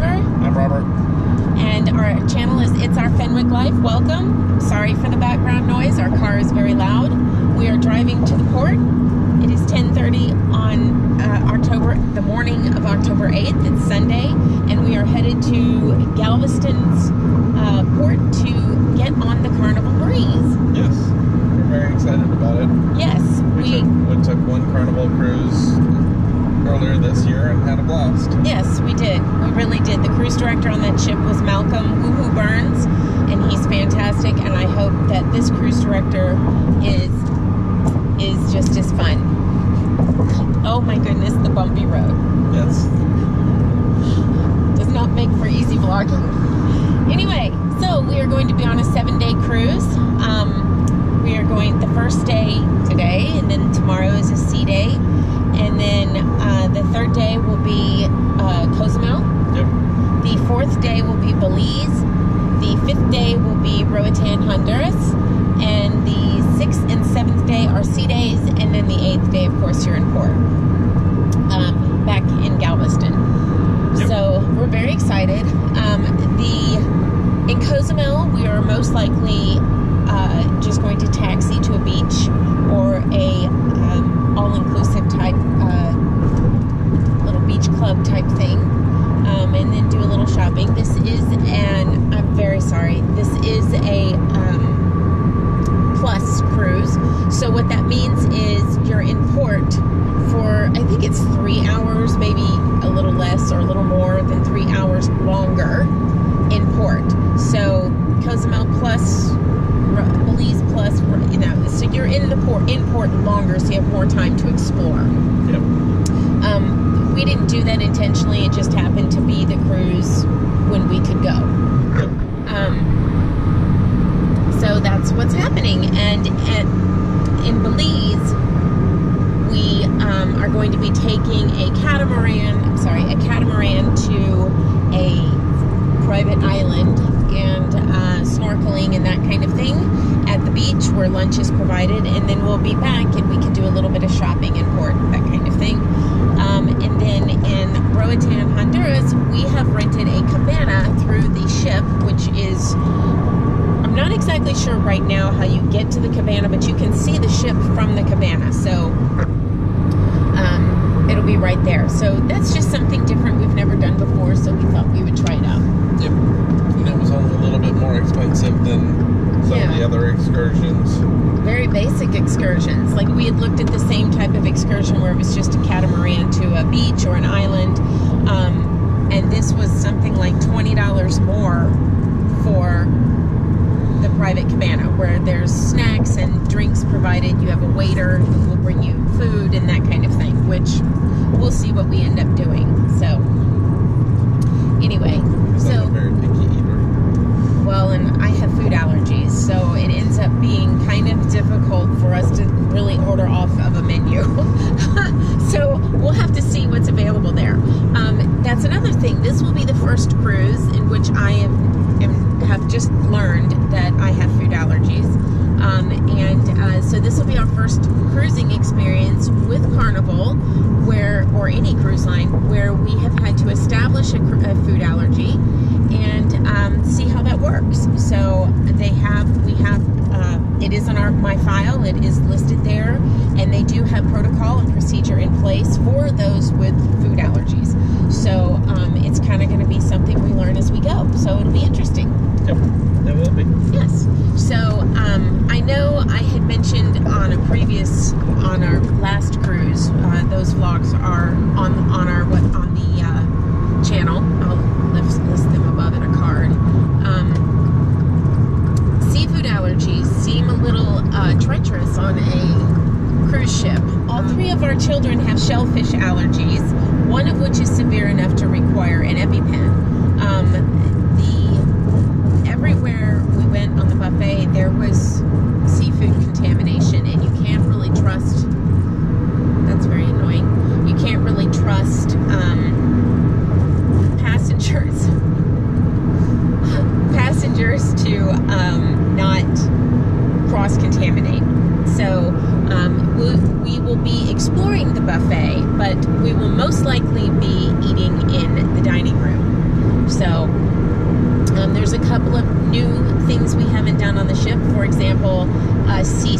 Oliver. I'm Robert. And our channel is It's Our Fenwick Life. Welcome. Sorry for the background noise. Our car is very loud. We are driving to the port. It is 10:30 on the morning of October 8th. It's Sunday, and we are headed to Galveston's port to get on the Carnival breeze. Yes, we're very excited about it. Yes, we took one Carnival cruise earlier this year and had a blast. Yes, we did. We really did. The cruise director on that ship was Malcolm Woohoo Burns, and he's fantastic. And I hope that this cruise director is just as fun. Oh my goodness, the bumpy road. Yes. Does not make for easy vlogging. Anyway, so we are going to be on a 7-day cruise. We are going the first day today, and then tomorrow is a sea day. And then the third day will be Cozumel. Yep. The fourth day will be Belize. The fifth day will be Roatan, Honduras. And the sixth and seventh day are sea days. And then the eighth day, of course, you're in port. Back in Galveston. Yep. So we're very excited. In Cozumel, we are most likely just going to taxi to a beach or a all-inclusive type little beach club type thing, and then do a little shopping. This is I'm very sorry, this is a plus cruise. So what that means is you're in port for, I think it's 3 hours, maybe a little less or a little more than 3 hours longer in port. So Cozumel plus Belize plus, so you're in port longer, so you have more time to explore. Yep. We didn't do that intentionally. It just happened to be the cruise when we could go. Yep. So that's what's happening. And in Belize, we are going to be taking a catamaran to a private island and snorkeling and that kind of thing at the beach where lunch is provided, and then we'll be back and we can do a little bit of shopping in port, that kind of thing. And then in Roatan, Honduras, we have rented a cabana through the ship, which is, I'm not exactly sure right now how you get to the cabana, but you can see the ship from the cabana, so it'll be right there. So that's just something different we've never done before, so we thought we would try it out. Yep. And it was only a little bit more expensive than some of the other excursions. Very basic excursions. Like we had looked at the same type of excursion where it was just a catamaran to a beach or an island. And this was something like $20 more for the private cabana, where there's snacks and drinks provided. You have a waiter who will bring you food and that kind of thing, which we'll see what we end up doing. So anyway, I'm a very picky eater. Well, and I have food allergies, so it ends up being kind of difficult for us to really order off of a menu. So we'll have to see what's available there. That's another thing. This will be the first cruise in which I have just learned that I have food allergies. So this will be our first cruising experience with Carnival, or any cruise line, where we have had to establish a food allergy and see how that works. So it is on my file. It is listed there, and they do have protocol and procedure in place for those with food allergies. So it's kind of going to be something we learn as we go. So it'll be interesting. Yep, it will be. Yes. So I know I had mentioned on our last cruise, those vlogs are on the channel. I'll list them above in a card. Seafood allergies seem a little treacherous on a cruise ship. All three of our children have shellfish allergies, one of which is severe enough to require an EpiPen. Everywhere we went on the buffet, there was seafood contamination, and you can't really trust. That's very annoying. You can't really trust passengers to not cross-contaminate. So we will be exploring the buffet, but we will most likely be eating in the dining room. So there's a couple of new things we haven't done on the ship. For example, sea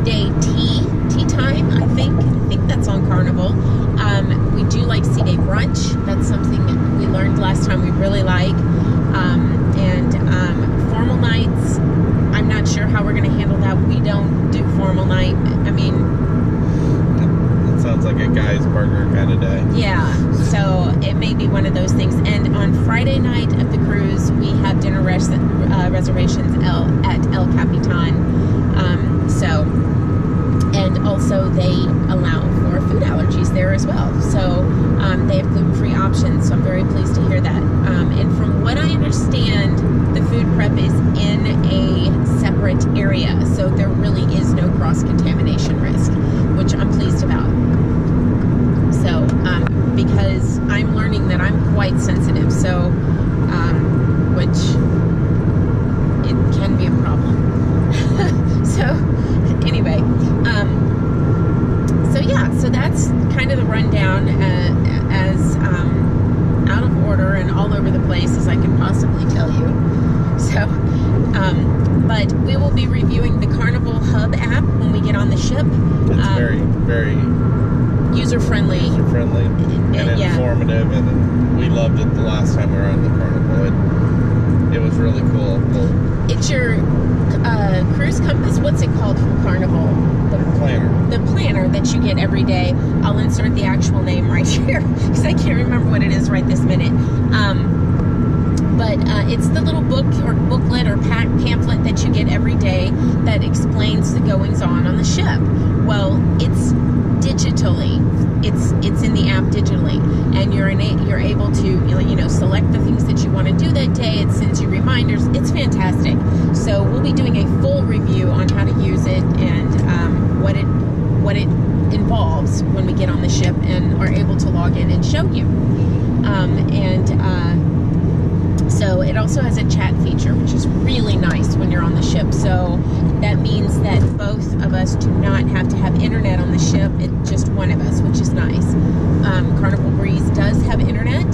day tea time, I think that's on Carnival. We do like sea day brunch. That's something that we learned last time we really like. And formal nights, I'm not sure how we're going to handle that. We don't do formal night. I mean, it sounds like a guy's burger kind of day. Yeah, so it may be one of those things. And on Friday night of the cruise, we have dinner reservations at El Capitan. And also they allow for food allergies there as well. So they have gluten-free options, so I'm very pleased to hear that. And from what I understand, the food prep is in a separate area, so there really is no cross-contamination risk, which I'm pleased about. So, because I'm learning that I'm quite sensitive, so, which it can be a problem. So, anyway, so yeah, so that's kind of the rundown as out of order and all over the place as I can possibly tell you. So, but we will be reviewing the Carnival Hub app when we get on the ship. It's very, very user-friendly. User-friendly and informative, and we loved it the last time we were on the Carnival. It was really cool. It's your cruise compass. What's it called from Carnival? The planner that you get every day. I'll insert the actual name right here because I can't remember what it is right this minute. But it's the little book or booklet or pamphlet that you get every day that explains the goings-on the ship. Well, it's digitally. It's in the app digitally, and you're able to select the things that you want to do that day. It sends you reminders. It's fantastic. So we'll be doing a full review on how to use it and what it involves when we get on the ship and are able to log in and show you. So it also has a chat feature, which is really nice when you're on the ship. So that means that both of us do not have to have internet on the ship. It's just one of us, which is nice. Carnival Breeze does have internet.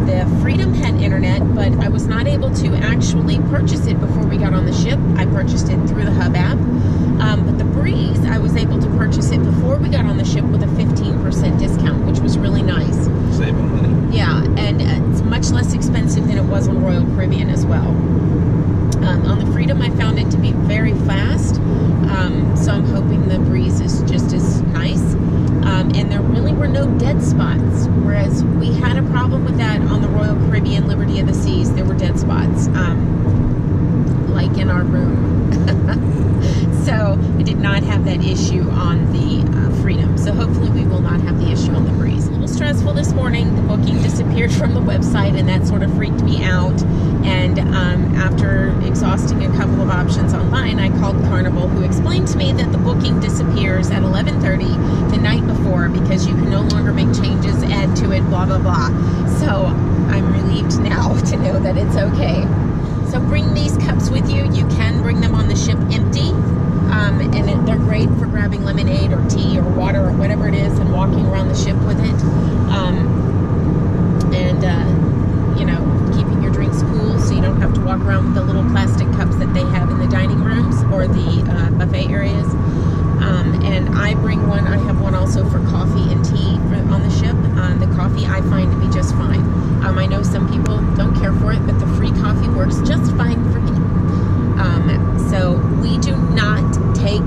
The Freedom had internet, but I was not able to actually purchase it before we got on the ship. I purchased it through the Hub app. But the Breeze, I was able to purchase it before we got on the ship with a 15% discount, which was really nice. Saving money. Yeah, and it's much less expensive than it was on Royal Caribbean as well. On the Freedom, I found it to be very fast, so I'm hoping the Breeze is just as nice. And there really were no dead spots, whereas we had a problem with that on the Royal Caribbean Liberty of the Seas. There were dead spots, like in our room. So I did not have that issue on the Freedom. So hopefully we will not have the issue on the Breeze. A little stressful this morning. The booking disappeared from the website, and that sort of freaked me out. And after exhausting a couple of options online, I called Carnival, who explained to me that the booking disappears at 11:30 the night before because you can no longer make changes, add to it, blah, blah, blah. So I'm relieved now to know that it's okay. So bring these cups with you. You can bring them on the ship empty. And they're great for grabbing lemonade or tea or water or whatever it is and walking around the ship with it. Keeping your drinks cool so you don't have to walk around with the little plastic cups that they have in the dining rooms or the buffet areas. And I bring one. I have one also for coffee and tea on the ship. The coffee I find to be just fine. I know some people don't care for it, but the free coffee works just fine for me. So we do not take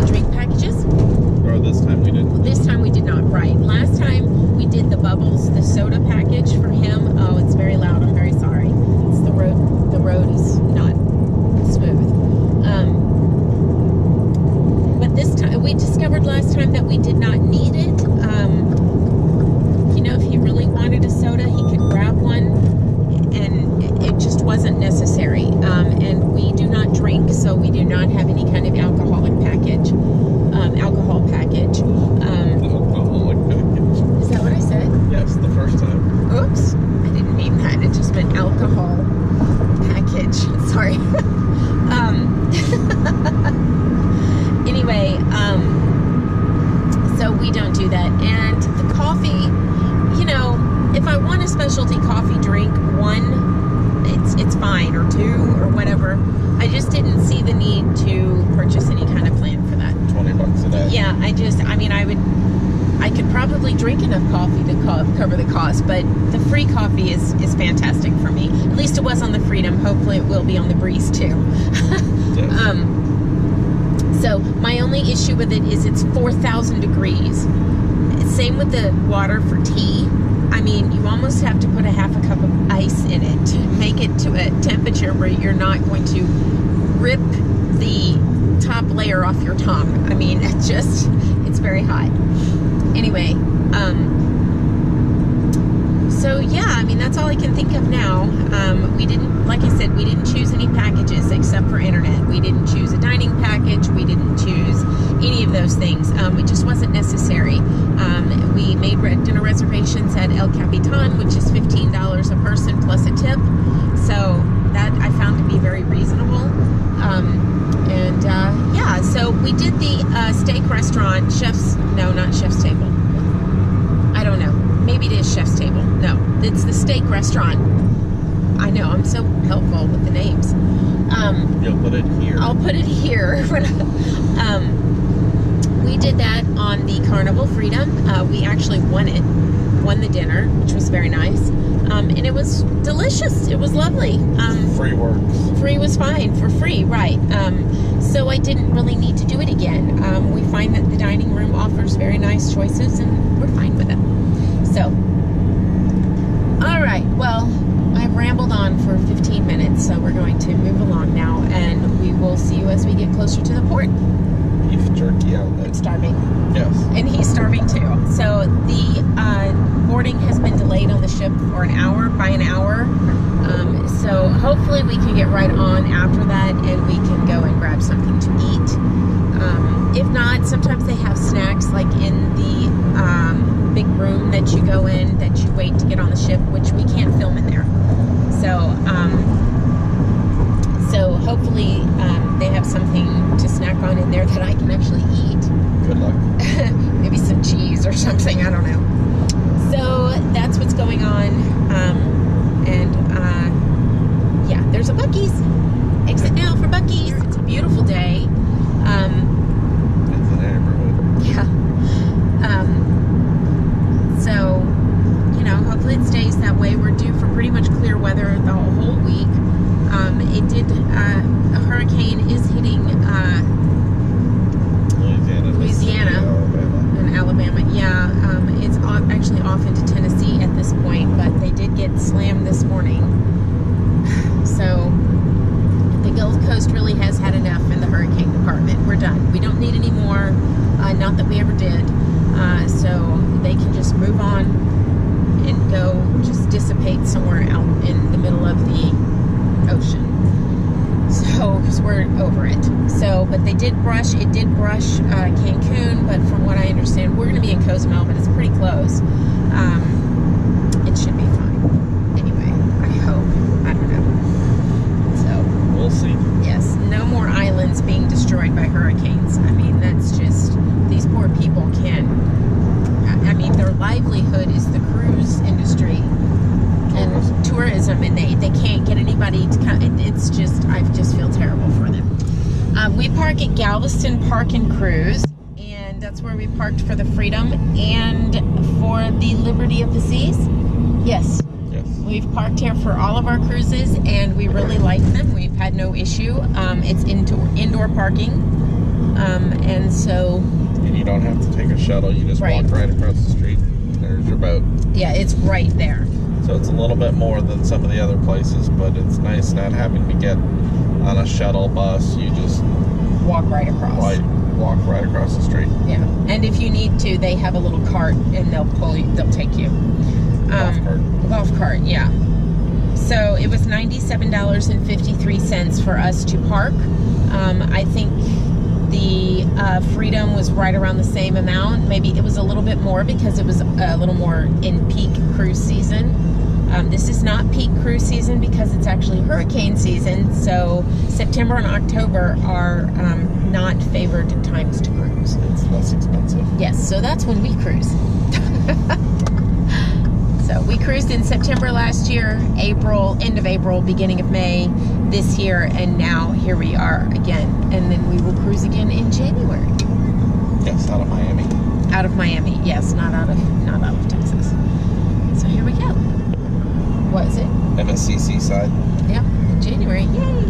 drink packages. Or this time we didn't. This time we did not, right. Last time we did the bubbles, the soda package for him. Oh, it's very loud. I'm very sorry. It's the road. The road is not smooth. But this time, we discovered last time that we did not need it. If he really wanted a soda, he could grab one, and it just wasn't necessary. And we do not drink, so we do not have any kind of alcohol package. Alcoholic package. Is that what I said? Yes, the first time. Oops, I didn't mean that. It just meant alcohol package. Sorry. Anyway, so we don't do that. And the coffee, if I want a specialty coffee drink, one, it's fine, or two, or whatever. I just didn't see the need to purchase any kind of plan for that. $20 a day. Yeah, I could probably drink enough coffee to cover the cost, but the free coffee is fantastic for me. At least it was on the Freedom. Hopefully it will be on the Breeze too. Yes. So my only issue with it is it's 4,000 degrees. Same with the water for tea. I mean, you almost have to put a half a cup of ice in it to make it to a temperature where you're not going to rip the top layer off your tongue. I mean, it's very hot. Anyway, so yeah, I mean, that's all I can think of now. We didn't, like I said, we didn't choose any packages except for internet. We didn't choose a dining package. We didn't choose any of those things. It just wasn't necessary. We made dinner reservations at El Capitan, which is $15 a person plus a tip. So that I found to be very reasonable. Yeah, so we did the steak restaurant, not Chef's Table. I don't know. Maybe it is Chef's Table. No, it's the steak restaurant. I know, I'm so helpful with the names. You'll put it here. I'll put it here. We did that on the Carnival Freedom. We actually won the dinner, which was very nice. And it was delicious. It was lovely. Free works. Free was fine, for free, right. So I didn't really need to do it again. We find that the dining room offers very nice choices, and we're fine with it. So, all right, well, I've rambled on for 15 minutes, so we're going to move along now, and we will see you as we get closer to the port. Beef jerky outlet. I'm starving. Yes. And he's starving too. So the boarding has been delayed on the ship for by an hour. So hopefully we can get right on after that, and we can go and grab something to eat. If not, sometimes they have snacks like in the big room that you go in, that you wait to get on the ship, which we can't film in there. So hopefully they have something to snack on in there that I can actually eat. Good luck. Maybe some cheese or something, I don't know. So that's what's going on. Yeah, there's a Buc-ee's. Exit now for Buc-ee's. It's a beautiful day. It's a neighborhood. Yeah. So, hopefully it stays that way. We're due for pretty much clear weather the whole week. A hurricane is hitting Louisiana and Alabama. Yeah, it's actually off into Tennessee at this point, but they did get slammed this morning. So the Gulf Coast really has had enough in the hurricane department. We're done. We don't need any more. Not that we ever did. So they can just move on and go just dissipate somewhere out in the middle of the ocean. So, because we're over it. So, but it did brush Cancun, but from what I understand, we're going to be in Cozumel, but it's pretty close. It should be fine. Anyway, I hope. I don't know. So, we'll see. Yes, no more islands being destroyed by hurricanes. I mean, that's just, these poor people their livelihood is the cruise industry and tourism, and they can't get anybody to come. It's just, I just feel terrible for them. We park at Galveston Park and Cruise, and that's where we parked for the Freedom and for the Liberty of the Seas. Yes. We've parked here for all of our cruises, and we really like them. We've had no issue. It's indoor parking, and so. And you don't have to take a shuttle. You just walk right across the street. There's your boat. Yeah, it's right there. So it's a little bit more than some of the other places, but it's nice not having to get on a shuttle bus. You just walk right across. Walk right across the street. Yeah, and if you need to, they have a little cart, and they'll take you. Golf cart, yeah. So it was $97.53 for us to park. I think the Freedom was right around the same amount. Maybe it was a little bit more because it was a little more in peak cruise season. This is not peak cruise season because it's actually hurricane season. So September and October are not favored times to cruise. It's less expensive. Yes, so that's when we cruise. So we cruised in September last year, April, end of April, beginning of May this year, and now here we are again. And then we will cruise again in January. Yes, out of Miami. Out of Miami, yes, not out of Texas. So here we go. What is it? MSCC side. Yep, in January. Yay!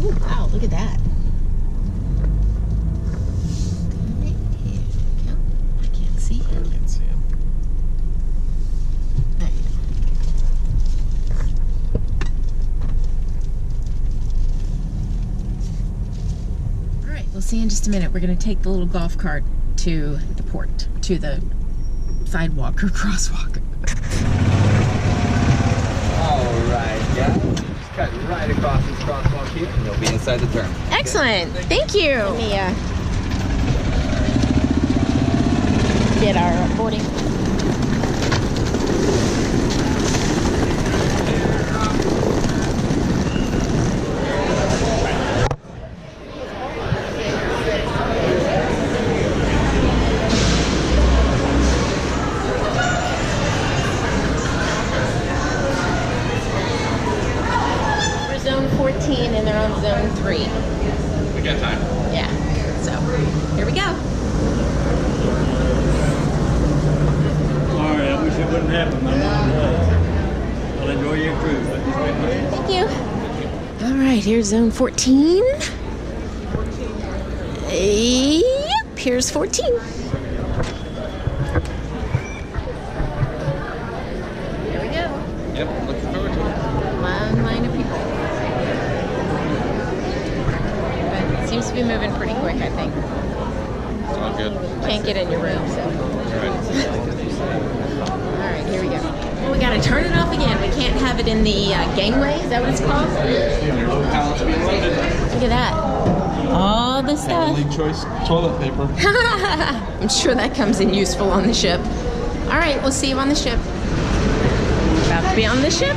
Ooh, wow, look at that. I can't see him. I can't see him. There you go. All right, we'll see you in just a minute. We're going to take the little golf cart to the port, to the sidewalk or crosswalk. All right, guys. Just cut right across this crosswalk here, and you'll be inside the terminal. Excellent. Thank you. Let me get our boarding. We're zone 14 and they're on zone 3. We got time. Yeah. So here we go. Sorry, I wish it wouldn't happen. I'm on the way. Well, enjoy your cruise. Thank you. All right, here's zone 14. Yep, here's 14. Here we go. Yep, looking forward to it. Long line of people. But it seems to be moving pretty quick, I think. It's all good. Can't get in your room, so. Right. All right, here we go. Well, we gotta turn it off again. We can't have it in the gangway. Is that what it's called? Look at that. All the stuff. Family choice toilet paper. I'm sure that comes in useful on the ship. All right, we'll see you on the ship. About to be on the ship.